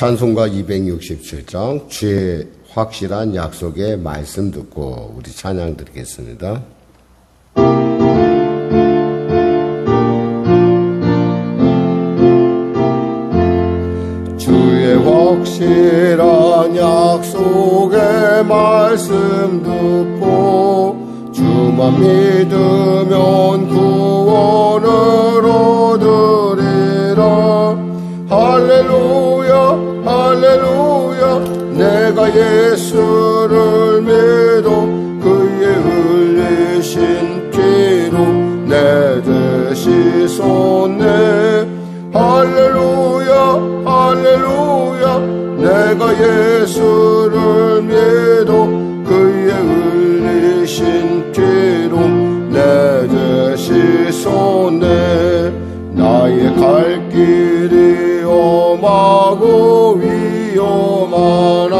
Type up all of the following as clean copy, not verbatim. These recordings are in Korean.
찬송가 267장 주의 확실한 약속의 말씀 듣고 우리 찬양 드리겠습니다. 주의 확실한 약속의 말씀 듣고 주만 믿으면 구원을 얻으리라. 할렐루야 할렐루야 내가 예수를 믿어 그의 흘리신 피로 내 죄 씻었네. 할렐루야 할렐루야 내가 예수를 믿어 그의 흘리신 피로 내 죄 씻었네. 나의 갈 길이 험하고 위험하나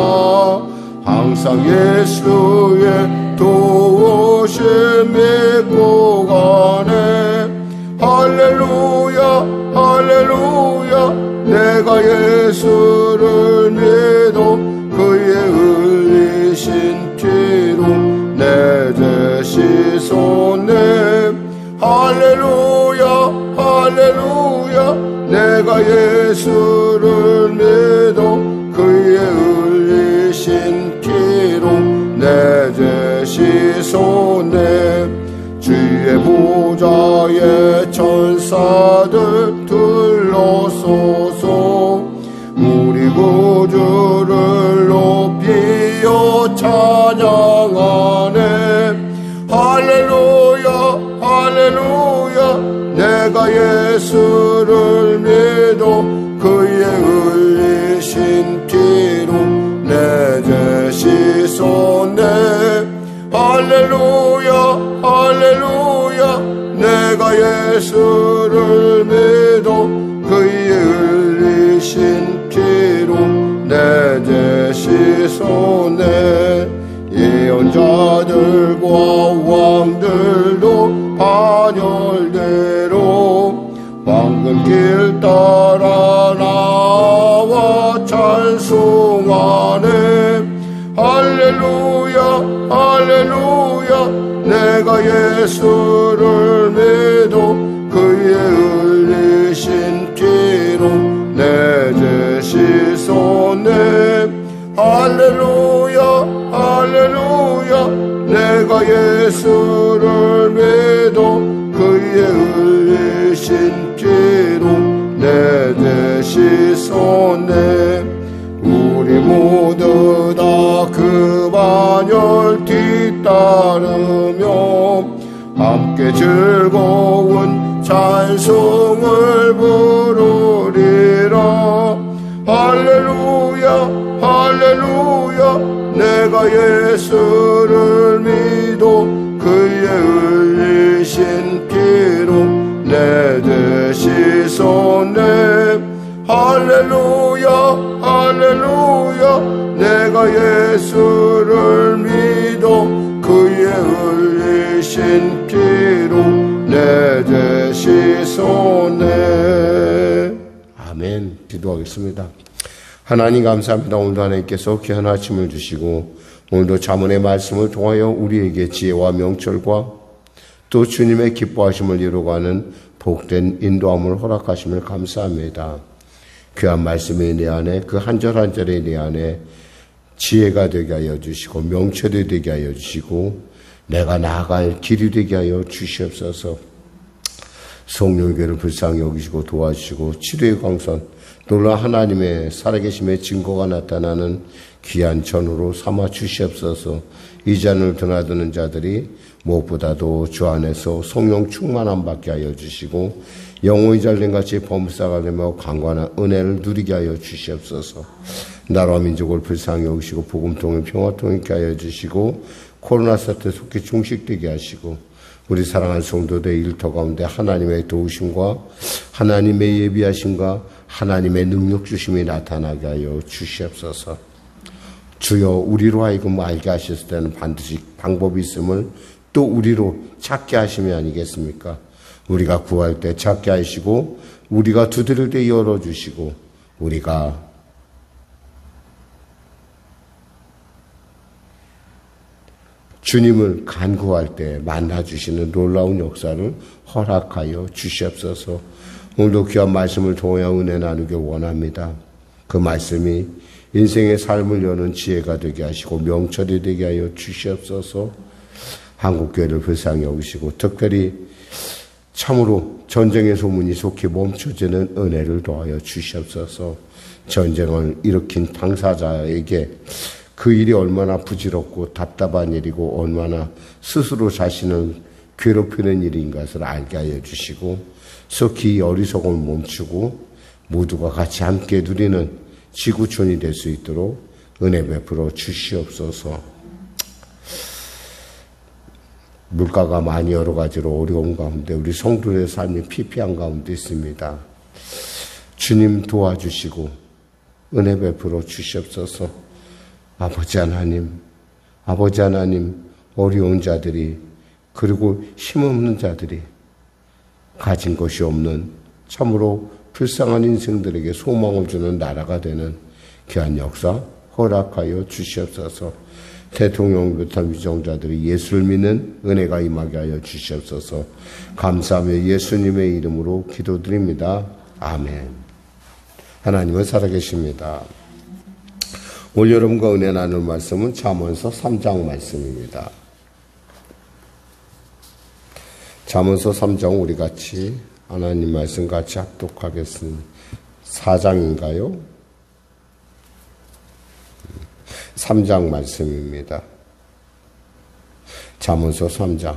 항상 예수의 도우심 믿고 가네. 할렐루야 할렐루야 내가 예수를 믿어 그의 흘리신 피로 내 죄 씻었네. 할렐루야 할렐루야 내가 예수를 믿어 그의 흘리신 피로 내 죄 씻었네. 주의 보좌에 천사들 둘러서서 우리 구주를 높이어 찬양하네. 할렐루야 할렐루야 내가 예수를 믿어 그의 흘리신 피로 내 죄 씻었네. 할렐루야 할렐루야 내가 예수를 믿어 그의 흘리신 피로 내 죄 씻었네. 예언자들과 왕들도 반열대로 황금 길 따라 나와 찬송하네. 할렐루야 할렐루야 내가 예수를 믿어 그의 흘리신 피로 내 죄 씻었네. 할렐루야 할렐루야 내가 예수를 믿어 그의 흘리신 피로 내 죄 씻었네. 우리 모두 다 그 반열 뒤따르며 함께 즐거운 찬송을 부르리라. 할렐루야 할렐루야 내가 예수를 믿어 그의 흘리신 피로 내 죄 씻었네. 할렐루야 할렐루야 내가 예수를 믿어 그의 흘리신 피로 내 죄 씻었네. 아멘. 기도하겠습니다. 하나님 감사합니다. 오늘도 하나님께서 귀한 아침을 주시고 오늘도 자문의 말씀을 통하여 우리에게 지혜와 명철과 또 주님의 기뻐하심을 이루어가는 복된 인도함을 허락하심을 감사합니다. 귀한 말씀이 내 안에 그 한 절 한 절이 내 안에 지혜가 되게 하여 주시고 명철이 되게 하여 주시고 내가 나아갈 길이 되게 하여 주시옵소서. 성령교회를 불쌍히 여기시고 도와주시고 치료의 광선 놀라운 하나님의 살아계심의 증거가 나타나는 귀한 전으로 삼아 주시옵소서. 이 잔을 드나드는 자들이 무엇보다도 주 안에서 성령 충만함 받게 하여 주시고 영혼이 잘된같이 범사가 되며 강관한 은혜를 누리게 하여 주시옵소서. 나라와 민족을 불쌍히 여기시고 복음통일 평화통일 있게 하여 주시고 코로나 사태 속히 종식되게 하시고 우리 사랑하는 성도들의 일터 가운데 하나님의 도우심과 하나님의 예비하심과 하나님의 능력 주심이 나타나게 하여 주시옵소서. 주여 우리로 하여금 알게 하셨을 때는 반드시 방법이 있음을 또 우리로 찾게 하심이 아니겠습니까? 우리가 구할 때 찾게 하시고 우리가 두드릴 때 열어주시고 우리가 주님을 간구할 때 만나주시는 놀라운 역사를 허락하여 주시옵소서. 오늘도 귀한 말씀을 통하여 은혜 나누길 원합니다. 그 말씀이 인생의 삶을 여는 지혜가 되게 하시고 명철이 되게 하여 주시옵소서. 한국교회를 불쌍히 여기시고 특별히 참으로 전쟁의 소문이 속히 멈춰지는 은혜를 더하여 주시옵소서. 전쟁을 일으킨 당사자에게 그 일이 얼마나 부질없고 답답한 일이고 얼마나 스스로 자신을 괴롭히는 일인 것을 알게 하여 주시고 속히 어리석음을 멈추고 모두가 같이 함께 누리는 지구촌이 될 수 있도록 은혜 베풀어 주시옵소서. 물가가 많이 여러 가지로 어려운 가운데 우리 성도의 삶이 피폐한 가운데 있습니다. 주님 도와주시고 은혜 베풀어 주시옵소서. 아버지 하나님 어려운 자들이 그리고 힘없는 자들이 가진 것이 없는 참으로 불쌍한 인생들에게 소망을 주는 나라가 되는 귀한 역사 허락하여 주시옵소서. 대통령 비롯한 위정자들이 예수를 믿는 은혜가 임하게 하여 주시옵소서. 감사하며 예수님의 이름으로 기도드립니다. 아멘. 하나님은 살아계십니다. 오늘 여러분과 은혜 나눌 말씀은 잠언서 3장 말씀입니다. 잠언서 3장 우리 같이 하나님 말씀 같이 합독하겠습니다. 4장인가요? 3장 말씀입니다. 잠언서 3장.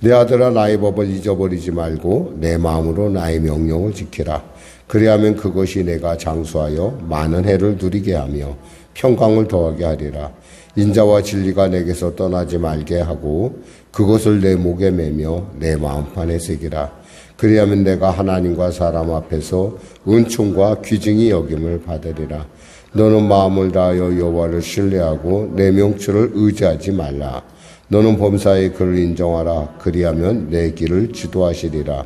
내 아들아 나의 법을 잊어버리지 말고 내 마음으로 나의 명령을 지키라. 그리하면 그것이 내가 장수하여 많은 해를 누리게 하며 평강을 더하게 하리라. 인자와 진리가 내게서 떠나지 말게 하고 그것을 내 목에 매며 내 마음판에 새기라. 그리하면 내가 하나님과 사람 앞에서 은총과 귀증이 여김을 받으리라. 너는 마음을 다하여 여호와를 신뢰하고 내 명철을 의지하지 말라. 너는 범사의 그를 인정하라. 그리하면 내 길을 지도하시리라.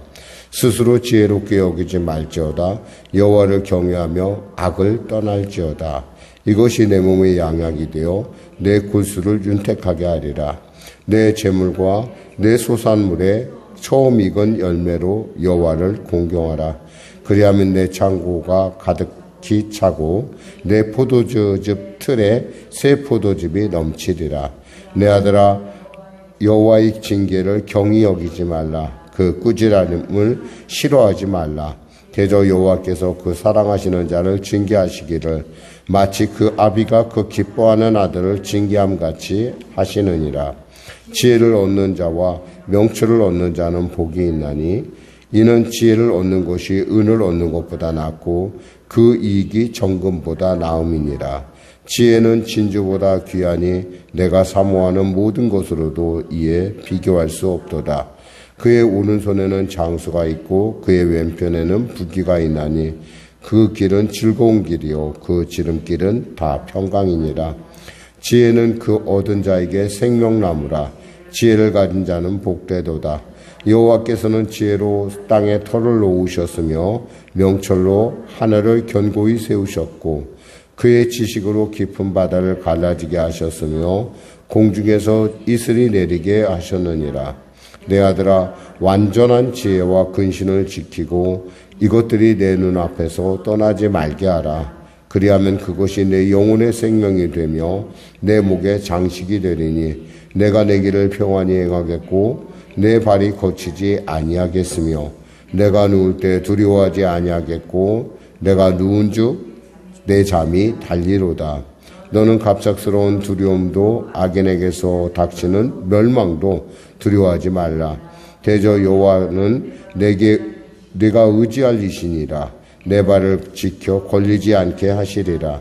스스로 지혜롭게 여기지 말지어다. 여호와를 경외하며 악을 떠날지어다. 이것이 내 몸의 양약이 되어 내 골수를 윤택하게 하리라. 내 재물과 내 소산물에 처음 익은 열매로 여호와를 공경하라. 그리하면 내 창고가 가득히 차고 내 포도주즙 틀에 새 포도즙이 넘치리라. 내 아들아 여호와의 징계를 경히 여기지 말라. 그 꾸지람을 싫어하지 말라. 대저 여호와께서 그 사랑하시는 자를 징계하시기를 마치 그 아비가 그 기뻐하는 아들을 징계함같이 하시느니라. 지혜를 얻는 자와 명철을 얻는 자는 복이 있나니 이는 지혜를 얻는 것이 은을 얻는 것보다 낫고 그 이익이 정금보다 나음이니라. 지혜는 진주보다 귀하니 내가 사모하는 모든 것으로도 이에 비교할 수 없도다. 그의 오른손에는 장수가 있고 그의 왼편에는 부귀가 있나니 그 길은 즐거운 길이요 그 지름길은 다 평강이니라. 지혜는 그 얻은 자에게 생명나무라. 지혜를 가진 자는 복되도다. 여호와께서는 지혜로 땅에 터를 놓으셨으며 명철로 하늘을 견고히 세우셨고 그의 지식으로 깊은 바다를 갈라지게 하셨으며 공중에서 이슬이 내리게 하셨느니라. 내 아들아 완전한 지혜와 근신을 지키고 이것들이 내 눈앞에서 떠나지 말게 하라. 그리하면 그것이 내 영혼의 생명이 되며 내 목의 장식이 되리니 내가 내 길을 평안히 행하겠고 내 발이 거치지 아니하겠으며 내가 누울 때 두려워하지 아니하겠고 내가 누운 즉 내 잠이 달리로다. 너는 갑작스러운 두려움도 악인에게서 닥치는 멸망도 두려워하지 말라. 대저 여호와는 내가 의지할 이시니라. 내 발을 지켜 걸리지 않게 하시리라.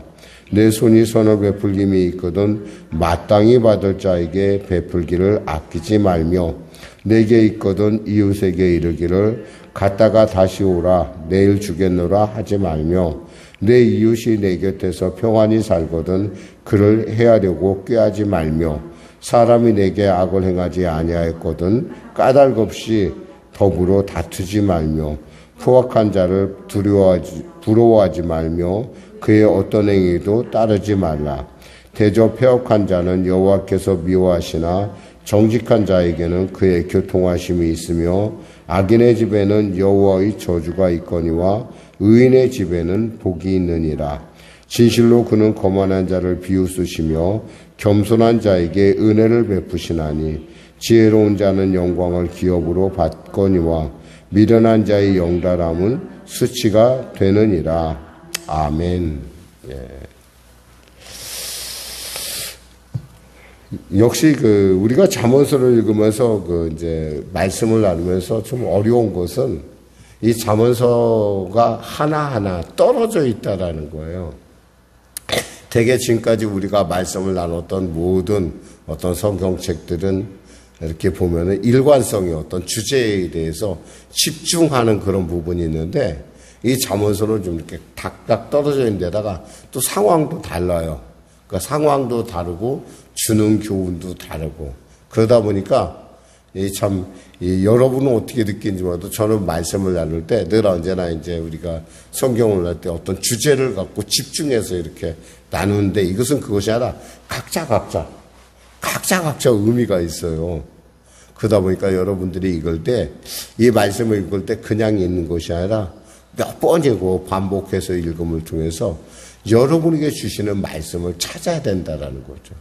내 손이 선을 베풀림이 있거든 마땅히 받을 자에게 베풀기를 아끼지 말며 내게 있거든 이웃에게 이르기를 갔다가 다시 오라 내일 주겠노라 하지 말며 내 이웃이 내 곁에서 평안히 살거든 그를 해하려고 꾀하지 말며 사람이 내게 악을 행하지 아니하였거든 까닭 없이 더불어 다투지 말며 포악한 자를 부러워하지 말며 그의 어떤 행위도 따르지 말라. 대저 패역한 자는 여호와께서 미워하시나 정직한 자에게는 그의 교통하심이 있으며 악인의 집에는 여호와의 저주가 있거니와 의인의 집에는 복이 있느니라. 진실로 그는 거만한 자를 비웃으시며 겸손한 자에게 은혜를 베푸시나니 지혜로운 자는 영광을 기업으로 받거니와 미련한 자의 영달함은 수치가 되느니라. 아멘. 예. 역시 우리가 잠언서를 읽으면서 이제 말씀을 나누면서 좀 어려운 것은 이 잠언서가 하나하나 떨어져 있다라는 거예요. 대개 지금까지 우리가 말씀을 나눴던 모든 어떤 성경책들은 이렇게 보면은 일관성의 어떤 주제에 대해서 집중하는 그런 부분이 있는데 이 잠언서는 좀 이렇게 닥닥 떨어져 있는 데다가 또 상황도 달라요. 그러니까 상황도 다르고 주는 교훈도 다르고 그러다 보니까 여러분은 어떻게 느끼는지 몰라도 저는 말씀을 나눌 때 늘 언제나 이제 우리가 성경을 할 때 어떤 주제를 갖고 집중해서 이렇게 나누는데 이것은 그것이 아니라 각자 의미가 있어요. 그러다 보니까 여러분들이 읽을 때 이 말씀을 읽을 때 그냥 읽는 것이 아니라 몇 번이고 반복해서 읽음을 통해서 여러분에게 주시는 말씀을 찾아야 된다라는 거죠.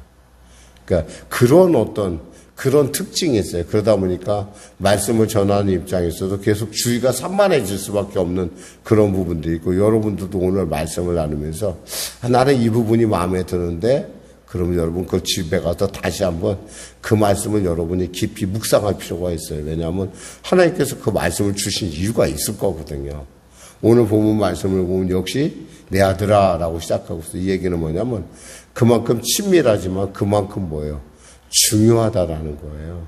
그러니까 그런 특징이 있어요. 그러다 보니까 말씀을 전하는 입장에서도 계속 주의가 산만해질 수밖에 없는 그런 부분도 있고 여러분들도 오늘 말씀을 나누면서 나는 이 부분이 마음에 드는데 그러면 여러분 그 집에 가서 다시 한번 그 말씀을 여러분이 깊이 묵상할 필요가 있어요. 왜냐하면 하나님께서 그 말씀을 주신 이유가 있을 거거든요. 오늘 본문 말씀을 보면 역시 내 아들아 라고 시작하고 있어요. 이 얘기는 뭐냐면 그만큼 친밀하지만 그만큼 뭐예요? 중요하다라는 거예요.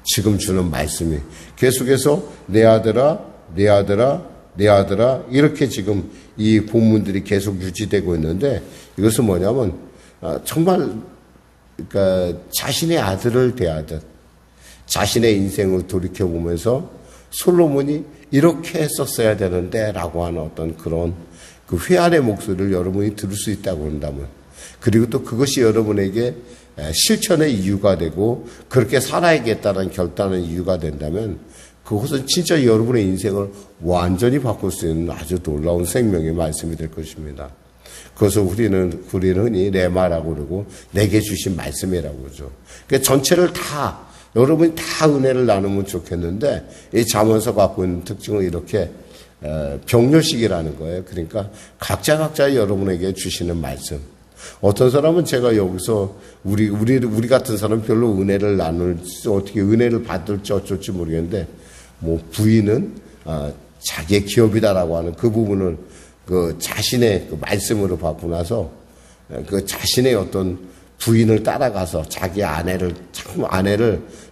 지금 주는 말씀이 계속해서 내 아들아 내 아들아 내 아들아 이렇게 지금 이 본문들이 계속 유지되고 있는데 이것은 뭐냐면 정말 그러니까 자신의 아들을 대하듯 자신의 인생을 돌이켜보면서 솔로몬이 이렇게 했었어야 되는데 라고 하는 어떤 그런 그 회한의 목소리를 여러분이 들을 수 있다고 한다면 그리고 또 그것이 여러분에게 실천의 이유가 되고 그렇게 살아야겠다는 결단의 이유가 된다면 그것은 진짜 여러분의 인생을 완전히 바꿀 수 있는 아주 놀라운 생명의 말씀이 될 것입니다. 그래서 우리는 흔히 레마라고 그러고 내게 주신 말씀이라고 그러죠. 그러니까 전체를 다 여러분이 다 은혜를 나누면 좋겠는데 이 잠언서 갖고 있는 특징은 이렇게 병렬식이라는 거예요. 그러니까 각자 여러분에게 주시는 말씀. 어떤 사람은 제가 여기서 우리 같은 사람 별로 은혜를 나눌지 어떻게 은혜를 받을지 어쩔지 모르겠는데 뭐 부인은 자기의 기업이다라고 하는 그 부분을 그 자신의 그 말씀으로 받고 나서 그 자신의 어떤 부인을 따라가서 자기 아내를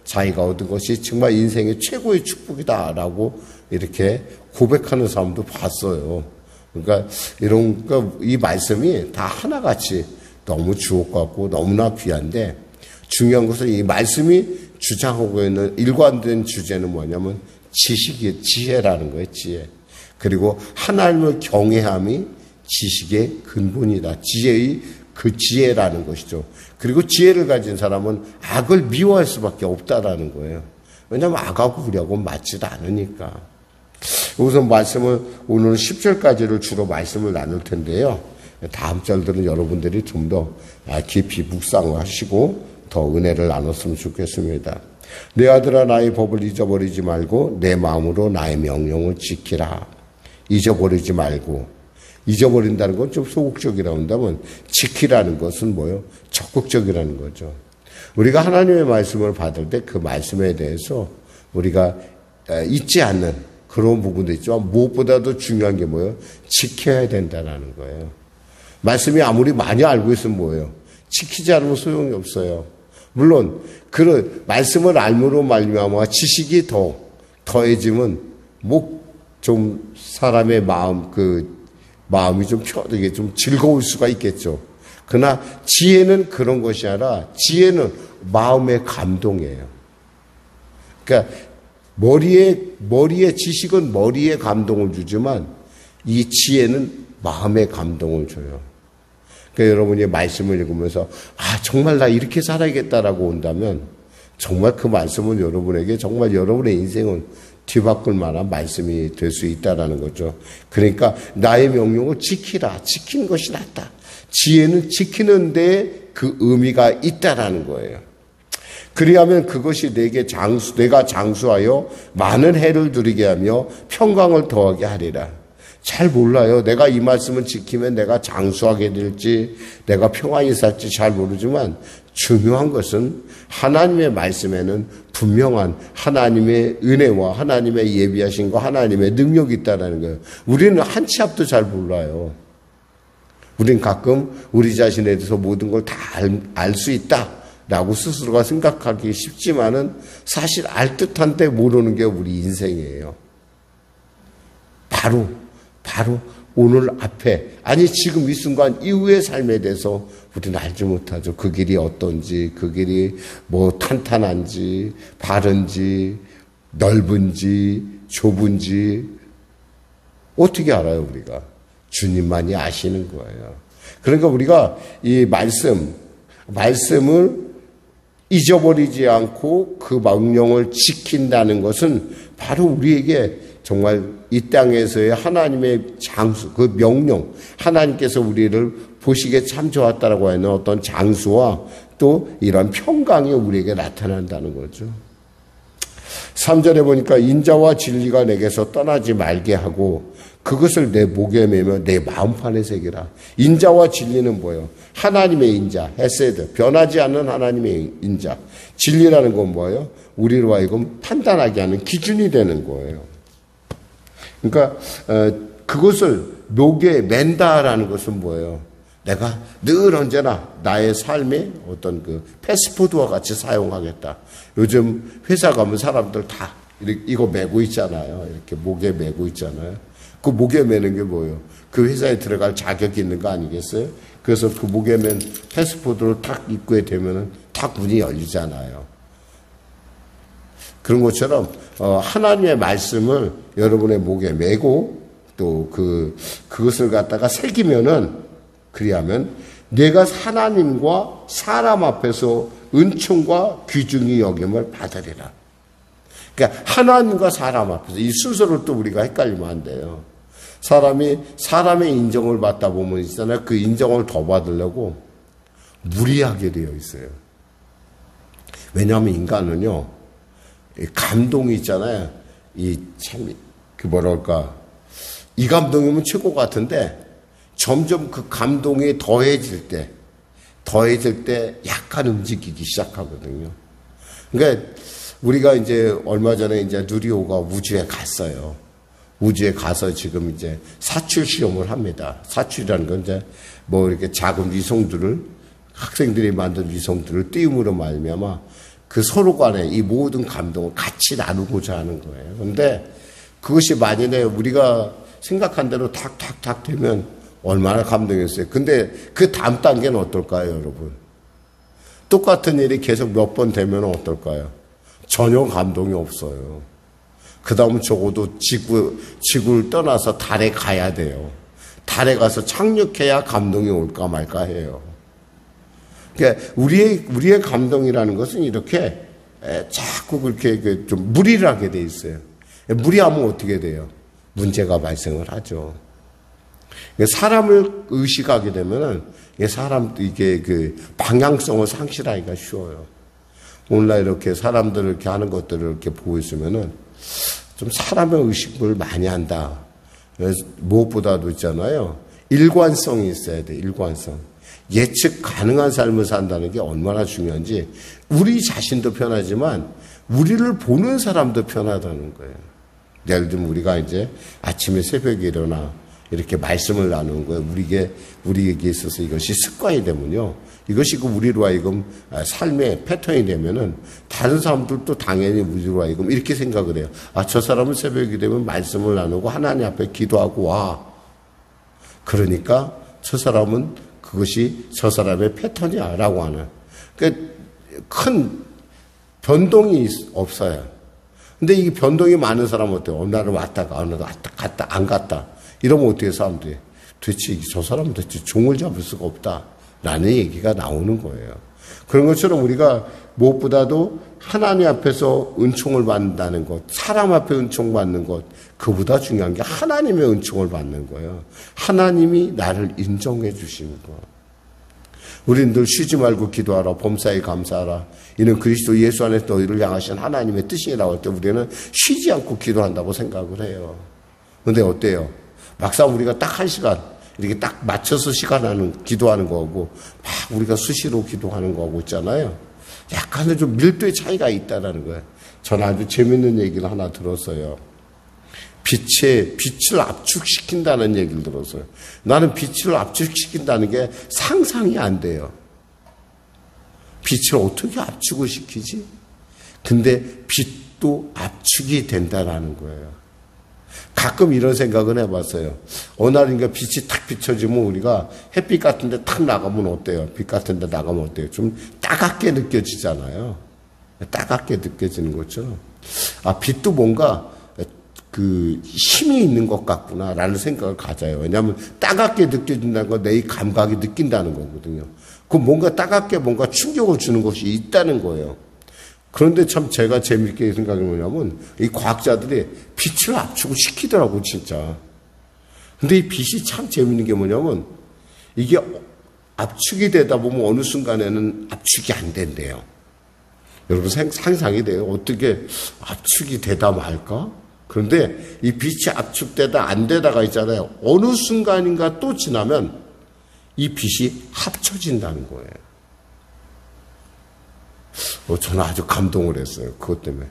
자기가 얻은 것이 정말 인생의 최고의 축복이다라고 이렇게 고백하는 사람도 봤어요. 그러니까 이 말씀이 다 하나같이 너무 주옥 같고 너무나 귀한데 중요한 것은 이 말씀이 주장하고 있는 일관된 주제는 뭐냐면 지혜라는 거예요. 지혜. 그리고 하나님을 경외함이 지식의 근본이다. 그 지혜라는 것이죠. 그리고 지혜를 가진 사람은 악을 미워할 수밖에 없다라는 거예요. 왜냐하면 악하고 우리하고는 맞지도 않으니까. 우선 말씀을 오늘 10절까지를 주로 말씀을 나눌 텐데요. 다음 절들은 여러분들이 좀 더 깊이 묵상을 하시고 더 은혜를 나눴으면 좋겠습니다. 내 아들아 나의 법을 잊어버리지 말고 내 마음으로 나의 명령을 지키라. 잊어버리지 말고 잊어버린다는 건 좀 소극적이라고 한다면 지키라는 것은 뭐예요? 적극적이라는 거죠. 우리가 하나님의 말씀을 받을 때 그 말씀에 대해서 우리가 잊지 않는 그런 부분도 있지만 무엇보다도 중요한 게 뭐예요? 지켜야 된다는 거예요. 말씀이 아무리 많이 알고 있으면 뭐예요? 지키지 않으면 소용이 없어요. 물론 그 말씀을 알므로 말미암아 지식이 더해지면 좀 사람의 마음이 이게 좀 즐거울 수가 있겠죠. 그러나 지혜는 그런 것이 아니라 지혜는 마음의 감동이에요. 그러니까 머리의 지식은 머리에 감동을 주지만 이 지혜는 마음의 감동을 줘요. 그러니까 여러분이 말씀을 읽으면서 정말 나 이렇게 살아야겠다라고 온다면 정말 그 말씀은 여러분에게 정말 여러분의 인생은 뒤바꿀 만한 말씀이 될 수 있다라는 거죠. 그러니까 나의 명령을 지키라. 지키는 것이 낫다. 지혜는 지키는 데 그 의미가 있다라는 거예요. 그리하면 그것이 내가 장수하여 많은 해를 누리게 하며 평강을 더하게 하리라. 잘 몰라요. 내가 이 말씀을 지키면 내가 장수하게 될지, 내가 평안히 살지 잘 모르지만 중요한 것은 하나님의 말씀에는 분명한 하나님의 은혜와 하나님의 예비하신과 하나님의 능력이 있다는 거예요. 우리는 한 치 앞도 잘 몰라요. 우린 가끔 우리 자신에 대해서 모든 걸 다 알 수 있다라고 스스로가 생각하기 쉽지만은 사실 알 듯한데 모르는 게 우리 인생이에요. 바로 오늘 앞에, 아니 지금 이 순간 이후의 삶에 대해서 우리는 알지 못하죠. 그 길이 어떤지, 그 길이 뭐 탄탄한지, 바른지, 넓은지, 좁은지 어떻게 알아요, 우리가? 주님만이 아시는 거예요. 그러니까 우리가 이 말씀을 잊어버리지 않고 그 명령을 지킨다는 것은 바로 우리에게 정말 이 땅에서의 하나님의 장수, 그 명령, 하나님께서 우리를 보시기에 참 좋았다라고 하는 어떤 장수와 또 이런 평강이 우리에게 나타난다는 거죠. 3절에 보니까 인자와 진리가 내게서 떠나지 말게 하고 그것을 내 목에 매며 내 마음판에 새기라. 인자와 진리는 뭐예요? 하나님의 인자, 헤세드, 변하지 않는 하나님의 인자. 진리라는 건 뭐예요? 우리로 하여금 판단하게 하는 기준이 되는 거예요. 그러니까 그것을 목에 맨다라는 것은 뭐예요? 내가 늘 언제나 나의 삶의 어떤 그 패스포드와 같이 사용하겠다. 요즘 회사 가면 사람들 다 이거 메고 있잖아요. 이렇게 목에 메고 있잖아요. 그 목에 매는 게 뭐예요? 그 회사에 들어갈 자격이 있는 거 아니겠어요? 그래서 그 목에 맨 패스포드를 탁 입구에 대면은 탁 문이 열리잖아요. 그런 것처럼 하나님의 말씀을 여러분의 목에 메고 또 그것을 갖다가 새기면은 그리하면 내가 하나님과 사람 앞에서 은총과 귀중히 여김을 받으리라. 그러니까 하나님과 사람 앞에서 이 순서를 또 우리가 헷갈리면 안 돼요. 사람이 사람의 인정을 받다 보면 있잖아요. 그 인정을 더 받으려고 무리하게 되어 있어요. 왜냐하면 인간은요, 감동이 있잖아요. 이 감동이면 최고 같은데 점점 그 감동이 더해질 때 약간 움직이기 시작하거든요. 그러니까 우리가 이제 얼마 전에 이제 누리호가 우주에 갔어요. 우주에 가서 지금 이제 사출 시험을 합니다. 사출이라는 건 이제 뭐 이렇게 작은 위성들을 학생들이 만든 위성들을 띄움으로 말미암아 그 서로 간에 이 모든 감동을 같이 나누고자 하는 거예요. 그런데 그것이 만약에 우리가 생각한 대로 탁탁탁 되면 얼마나 감동이었어요. 근데 그 다음 단계는 어떨까요, 여러분? 똑같은 일이 계속 몇 번 되면 어떨까요? 전혀 감동이 없어요. 그 다음은 적어도 지구를 떠나서 달에 가야 돼요. 달에 가서 착륙해야 감동이 올까 말까 해요. 그러니까 우리의 감동이라는 것은 이렇게 자꾸 그렇게 좀 무리를 하게 돼 있어요. 무리하면 어떻게 돼요? 문제가 발생을 하죠. 사람을 의식하게 되면은 이게 그 방향성을 상실하기가 쉬워요. 오늘날 이렇게 사람들을 이렇게 하는 것들을 이렇게 보고 있으면은 좀 사람의 의식을 많이 한다. 무엇보다도 있잖아요. 일관성이 있어야 돼, 일관성. 예측 가능한 삶을 산다는 게 얼마나 중요한지 우리 자신도 편하지만 우리를 보는 사람도 편하다는 거예요. 예를 들면 우리가 이제 아침에 새벽에 일어나 이렇게 말씀을 나누는 거예요. 우리에게 있어서 이것이 습관이 되면요. 이것이 우리로 하여금 삶의 패턴이 되면은 다른 사람들도 당연히 우리로 하여금 이렇게 생각을 해요. 저 사람은 새벽이 되면 말씀을 나누고 하나님 앞에 기도하고 와. 그러니까 저 사람은 그것이 저 사람의 패턴이야 라고 하는. 그러니까 큰 변동이 없어요. 근데 이 변동이 많은 사람은 어때요? 어느 날은 왔다가 어느 날 갔다 안 갔다. 이러면 어떻게 사람들이 도대체 저 사람은 도대체 종을 잡을 수가 없다. 라는 얘기가 나오는 거예요. 그런 것처럼 우리가 무엇보다도 하나님 앞에서 은총을 받는다는 것, 사람 앞에 은총 받는 것, 그보다 중요한 게 하나님의 은총을 받는 거예요. 하나님이 나를 인정해 주시는 것. 우리는 늘 쉬지 말고 기도하라, 범사에 감사하라. 이는 그리스도 예수 안에서 너희를 향하신 하나님의 뜻이라고 할 때 우리는 쉬지 않고 기도한다고 생각을 해요. 근데 어때요? 막상 우리가 딱 1시간 이렇게 딱 맞춰서 기도하는 거하고 막 우리가 수시로 기도하는 거하고 있잖아요. 약간은 좀 밀도의 차이가 있다라는 거예요. 저는 아주 재밌는 얘기를 하나 들었어요. 빛을 압축시킨다는 얘기를 들었어요. 나는 빛을 압축시킨다는 게 상상이 안 돼요. 빛을 어떻게 압축을 시키지? 근데 빛도 압축이 된다라는 거예요. 가끔 이런 생각은 해봤어요. 어느 날인가 빛이 탁 비춰지면 우리가 햇빛 같은 데 탁 나가면 어때요? 빛 같은 데 나가면 어때요? 좀 따갑게 느껴지잖아요. 따갑게 느껴지는 거죠. 아, 빛도 뭔가 그 힘이 있는 것 같구나라는 생각을 가져요. 왜냐하면 따갑게 느껴진다는 건 내 감각이 느낀다는 거거든요. 그 뭔가 따갑게 뭔가 충격을 주는 것이 있다는 거예요. 그런데 참 제가 재밌게 생각이 뭐냐면 이 과학자들이 빛을 압축을 시키더라고 진짜. 근데 이 빛이 참 재밌는 게 뭐냐면 이게 압축이 되다 보면 어느 순간에는 압축이 안 된대요. 여러분 상상이 돼요. 어떻게 압축이 되다 말까? 그런데 이 빛이 압축되다 안 되다가 있잖아요. 어느 순간인가 또 지나면 이 빛이 합쳐진다는 거예요. 저는 아주 감동을 했어요. 그것 때문에.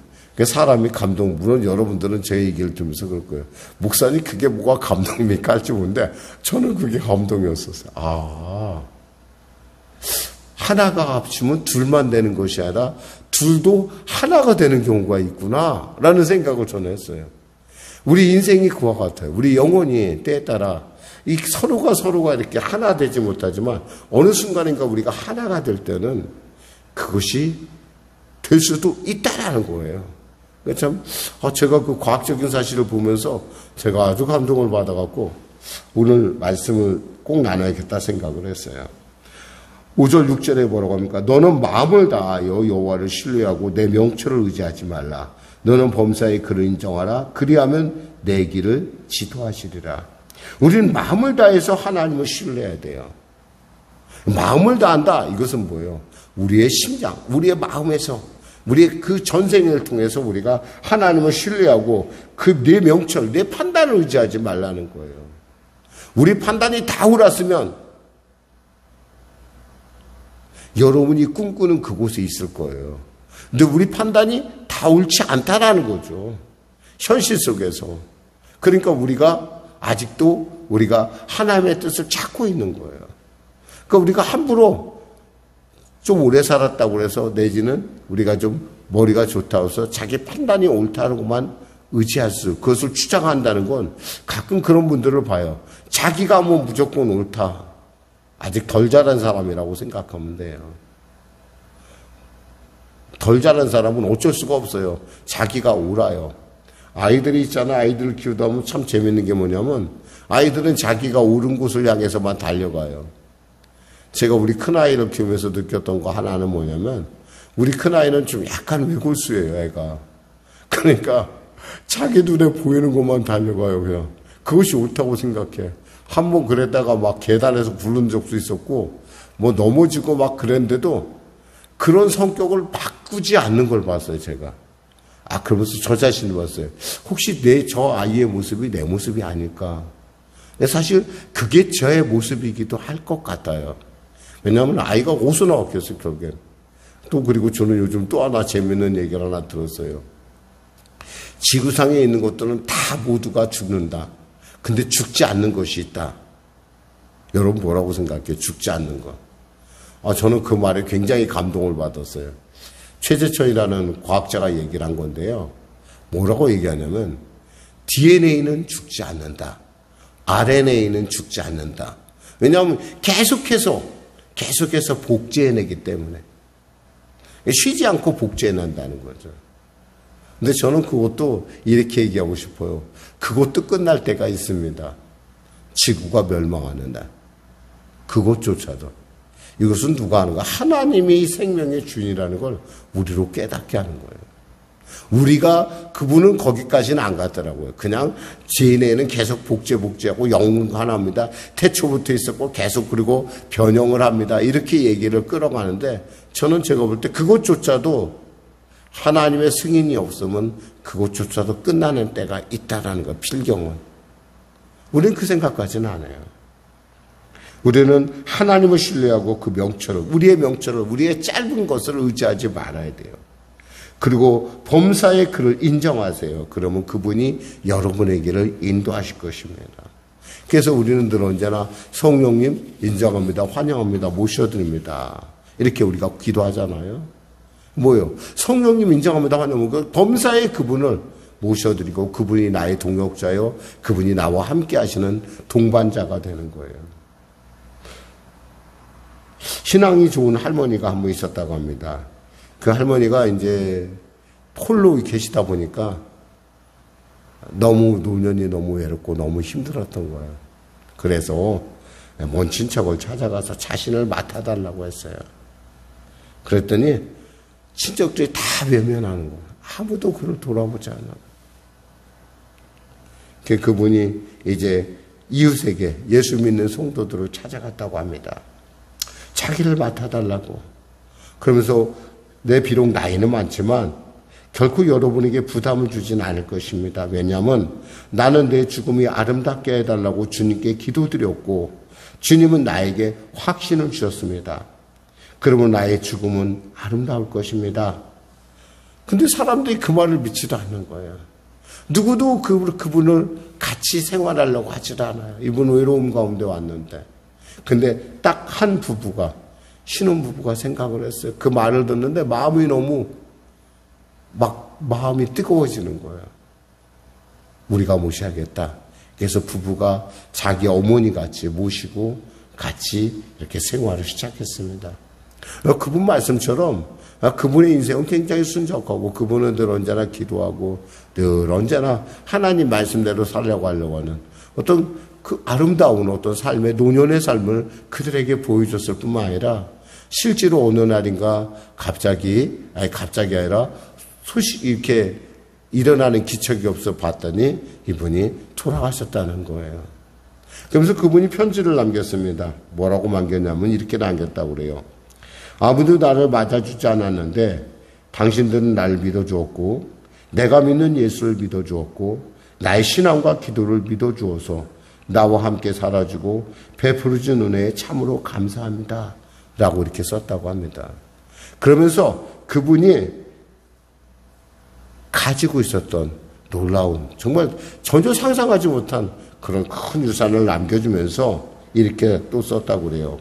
사람이 물론 여러분들은 제 얘기를 들으면서 그럴 거예요. 목사님 그게 뭐가 감동입니까? 할지 모르는데 저는 그게 감동이었었어요. 아, 하나가 합치면 둘만 되는 것이 아니라 둘도 하나가 되는 경우가 있구나 라는 생각을 저는 했어요. 우리 인생이 그와 같아요. 우리 영혼이 때에 따라 이 서로가 이렇게 하나 되지 못하지만 어느 순간인가 우리가 하나가 될 때는 그것이 될 수도 있다라는 거예요. 참, 제가 그 과학적인 사실을 보면서 제가 아주 감동을 받아갖고 오늘 말씀을 꼭 나눠야겠다 생각을 했어요. 5절 6절에 뭐라고 합니까? 너는 마음을 다하여 여호와를 신뢰하고 내 명철을 의지하지 말라. 너는 범사의 그를 인정하라. 그리하면 내 길을 지도하시리라. 우리는 마음을 다해서 하나님을 신뢰해야 돼요. 마음을 다한다. 이것은 뭐예요? 우리의 심장, 우리의 마음에서, 우리의 그 전생을 통해서 우리가 하나님을 신뢰하고 그 내 명철, 내 판단을 의지하지 말라는 거예요. 우리 판단이 다 옳았으면 여러분이 꿈꾸는 그곳에 있을 거예요. 근데 우리 판단이 다 옳지 않다라는 거죠. 현실 속에서. 그러니까 우리가 아직도 우리가 하나님의 뜻을 찾고 있는 거예요. 그러니까 우리가 함부로 좀 오래 살았다고 해서 내지는 우리가 좀 머리가 좋다고 해서 자기 판단이 옳다고만 의지할 그것을 주장한다는 건 가끔 그런 분들을 봐요. 자기가 뭐 무조건 옳다. 아직 덜 자란 사람이라고 생각하면 돼요. 덜 자란 사람은 어쩔 수가 없어요. 자기가 옳아요. 아이들이 있잖아. 아이들을 키우다 보면 참 재밌는 게 뭐냐면 아이들은 자기가 옳은 곳을 향해서만 달려가요. 제가 우리 큰아이를 키우면서 느꼈던 거 하나는 뭐냐면 우리 큰아이는 좀 약간 외골수예요. 애가. 그러니까 자기 눈에 보이는 것만 달려가요. 그냥. 그것이 옳다고 생각해. 한번 그랬다가 막 계단에서 굴른 적도 있었고 뭐 넘어지고 막 그랬는데도 그런 성격을 바꾸지 않는 걸 봤어요. 제가. 그러면서 저 자신을 봤어요. 혹시 저 아이의 모습이 내 모습이 아닐까. 사실 그게 저의 모습이기도 할 것 같아요. 왜냐하면 아이가 어디서 나왔겠어요. 결국엔. 또 그리고 저는 요즘 또 하나 재밌는 얘기를 하나 들었어요. 지구상에 있는 것들은 다 모두가 죽는다. 근데 죽지 않는 것이 있다. 여러분 뭐라고 생각해요? 죽지 않는 것. 저는 그 말에 굉장히 감동을 받았어요. 최재천이라는 과학자가 얘기를 한 건데요. 뭐라고 얘기하냐면 DNA는 죽지 않는다. RNA는 죽지 않는다. 왜냐하면 계속해서 복제해내기 때문에. 쉬지 않고 복제해낸다는 거죠. 근데 저는 그것도 이렇게 얘기하고 싶어요. 그것도 끝날 때가 있습니다. 지구가 멸망하는 날. 그것조차도. 이것은 누가 하는 거야? 하나님이 생명의 주인이라는 걸 우리로 깨닫게 하는 거예요. 우리가 그분은 거기까지는 안 갔더라고요. 그냥 죄인에는 계속 복제하고 영혼 하나입니다. 태초부터 있었고 계속 그리고 변형을 합니다. 이렇게 얘기를 끌어가는데 저는 제가 볼 때 그것조차도 하나님의 승인이 없으면 그것조차도 끝나는 때가 있다라는 거. 필경은. 우리는 그 생각까지는 안 해요. 우리는 하나님을 신뢰하고 그 명철을, 우리의 명철을, 우리의 짧은 것을 의지하지 말아야 돼요. 그리고 범사의 그를 인정하세요. 그러면 그분이 여러분에게를 인도하실 것입니다. 그래서 우리는 늘 언제나 성령님 인정합니다. 환영합니다. 모셔드립니다. 이렇게 우리가 기도하잖아요. 뭐요? 성령님 인정합니다. 환영합니다. 범사의 그분을 모셔드리고 그분이 나의 동역자요. 그분이 나와 함께 하시는 동반자가 되는 거예요. 신앙이 좋은 할머니가 한 분 있었다고 합니다. 그 할머니가 이제 홀로 계시다 보니까 너무 노년이 너무 외롭고 너무 힘들었던 거예요. 그래서 먼 친척을 찾아가서 자신을 맡아달라고 했어요. 그랬더니 친척들이 다 외면하는 거예요. 아무도 그를 돌아보지 않아요. 그분이 이제 이웃에게 예수 믿는 성도들을 찾아갔다고 합니다. 자기를 맡아달라고. 그러면서 내 비록 나이는 많지만 결코 여러분에게 부담을 주진 않을 것입니다. 왜냐하면 나는 내 죽음이 아름답게 해달라고 주님께 기도드렸고 주님은 나에게 확신을 주셨습니다. 그러면 나의 죽음은 아름다울 것입니다. 근데 사람들이 그 말을 믿지도 않는 거예요. 누구도 그분을 같이 생활하려고 하지도 않아요. 이분 외로움 가운데 왔는데. 근데 딱 한 부부가, 신혼부부가 생각을 했어요. 그 말을 듣는데 마음이 너무 마음이 뜨거워지는 거예요. 우리가 모셔야겠다. 그래서 부부가 자기 어머니 같이 모시고 같이 이렇게 생활을 시작했습니다. 그분 말씀처럼 그분의 인생은 굉장히 순적하고 그분은 늘 언제나 기도하고 늘 언제나 하나님 말씀대로 살려고 하려고 하는 어떤 그 아름다운 어떤 삶의 노년의 삶을 그들에게 보여줬을 뿐만 아니라 실제로 어느 날인가 갑자기 아니라 이렇게 일어나는 기척이 없어 봤더니 이분이 돌아가셨다는 거예요. 그러면서 그분이 편지를 남겼습니다. 뭐라고 남겼냐면 이렇게 남겼다고 그래요. 아무도 나를 맞아주지 않았는데 당신들은 나를 믿어주었고 내가 믿는 예수를 믿어주었고 나의 신앙과 기도를 믿어주어서 나와 함께 살아주고 베풀어준 은혜에 참으로 감사합니다. 라고 이렇게 썼다고 합니다. 그러면서 그분이 가지고 있었던 놀라운 정말 전혀 상상하지 못한 그런 큰 유산을 남겨주면서 이렇게 또 썼다고 그래요.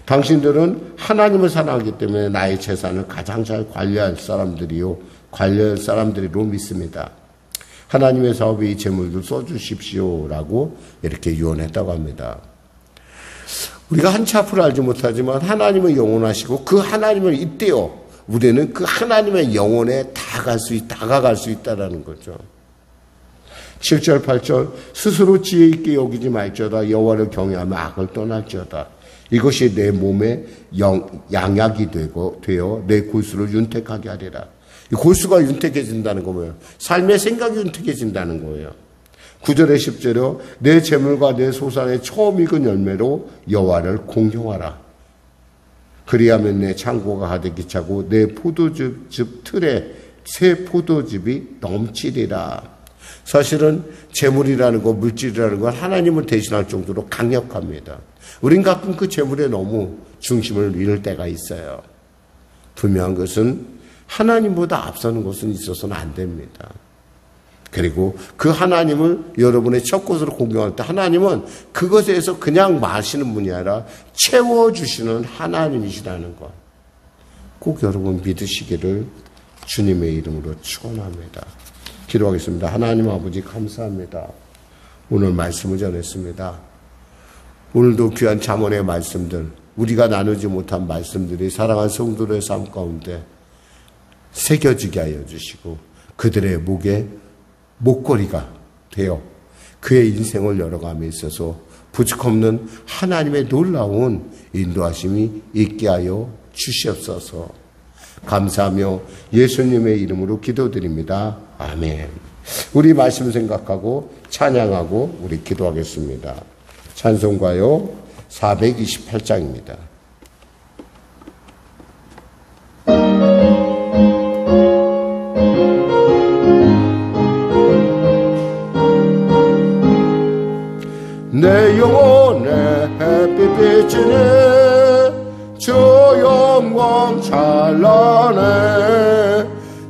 당신들은 하나님을 사랑하기 때문에 나의 재산을 가장 잘 관리할 사람들이로 믿습니다. 하나님의 사업에 이 재물들 써주십시오라고 이렇게 유언했다고 합니다. 우리가 한치 앞을 알지 못하지만 하나님은 영원하시고 그 하나님을 잇대어 우리는 그 하나님의 영혼에 다가갈 수 있다는 거죠. 7절 8절 스스로 지혜 있게 여기지 말지어다 여호와를 경외하며 악을 떠날지어다. 이것이 내 몸에 양약이 되어 내 골수를 윤택하게 하리라. 이 골수가 윤택해진다는 거 뭐예요? 삶의 생각이 윤택해진다는 거예요. 9절에 10절에 내 재물과 내 소산의 처음 익은 열매로 여호와를 공경하라. 그리하면 내 창고가 가득히 차고 내 포도즙 틀에 새 포도즙이 넘치리라. 사실은 재물이라는 것, 물질이라는 건 하나님을 대신할 정도로 강력합니다. 우린 가끔 그 재물에 너무 중심을 잃을 때가 있어요. 분명한 것은 하나님보다 앞서는 것은 있어서는 안 됩니다. 그리고 그 하나님을 여러분의 첫 곳으로 공경할 때 하나님은 그것에 대해서 그냥 마시는 분이 아니라 채워주시는 하나님이시라는 것. 꼭 여러분 믿으시기를 주님의 이름으로 축원합니다. 기도하겠습니다. 하나님 아버지 감사합니다. 오늘 말씀을 전했습니다. 오늘도 귀한 잠언의 말씀들, 우리가 나누지 못한 말씀들이 사랑하는 성도들의 삶 가운데 새겨지게 하여 주시고 그들의 목에 목걸이가 되어 그의 인생을 열어감에 있어서 부족없는 하나님의 놀라운 인도하심이 있게 하여 주시옵소서. 감사하며 예수님의 이름으로 기도드립니다. 아멘. 우리 말씀 생각하고 찬양하고 우리 기도하겠습니다. 찬송가요 428장입니다. 내 영혼의 햇빛 비치네 주 영광 찬란해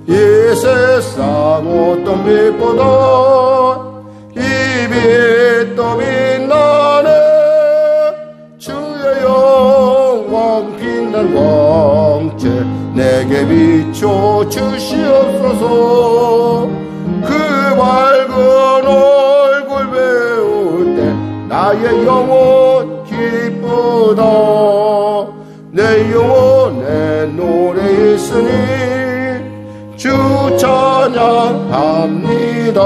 이 세상 어떤 빛보다 이 빛도 빛나네 주의 영광 빛난 광채 내게 비춰 주시옵소서. 그 밝은 얼굴 배울 때 나의 영혼 기쁘다. 내 영혼에 노래 있으니 주 찬양합니다.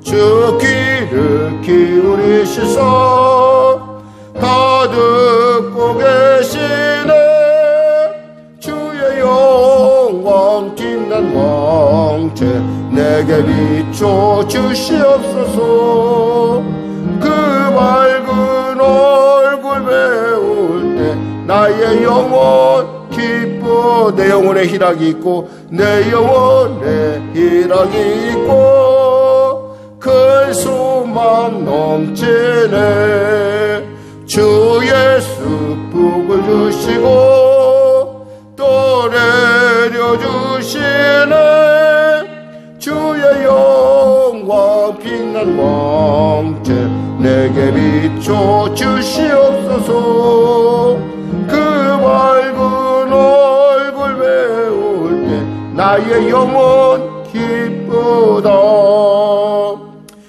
주 귀를 기울이시사 다 듣고 계시네. 주의 영광 빛난 광채 내게 비춰 주시옵소서. 그 밝은 얼굴 배울 때 나의 영혼 기뻐. 내 영혼에 희락이 있고 내 영혼에 희락이 있고 큰 소망 넘치네. 주 예수 복을 주시고 또 내려주시네. 주의 영광 빛난 광채 내게 비춰 주시옵소서. 그 밝은 얼굴 배울 때 나의 영혼 기쁘다.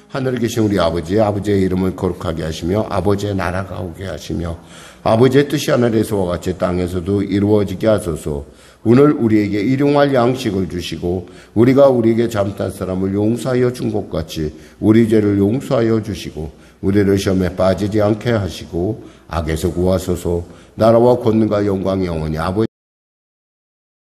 하늘에 계신 우리 아버지의 이름을 거룩하게 하시며 아버지의 나라가 오게 하시며 아버지의 뜻이 하늘에서와 같이 땅에서도 이루어지게 하소서. 오늘 우리에게 일용할 양식을 주시고 우리가 우리에게 잘못한 사람을 용서하여 준 것 같이 우리 죄를 용서하여 주시고 우리를 시험에 빠지지 않게 하시고 악에서 구하소서. 나라와 권능과 영광이 영원히 아버지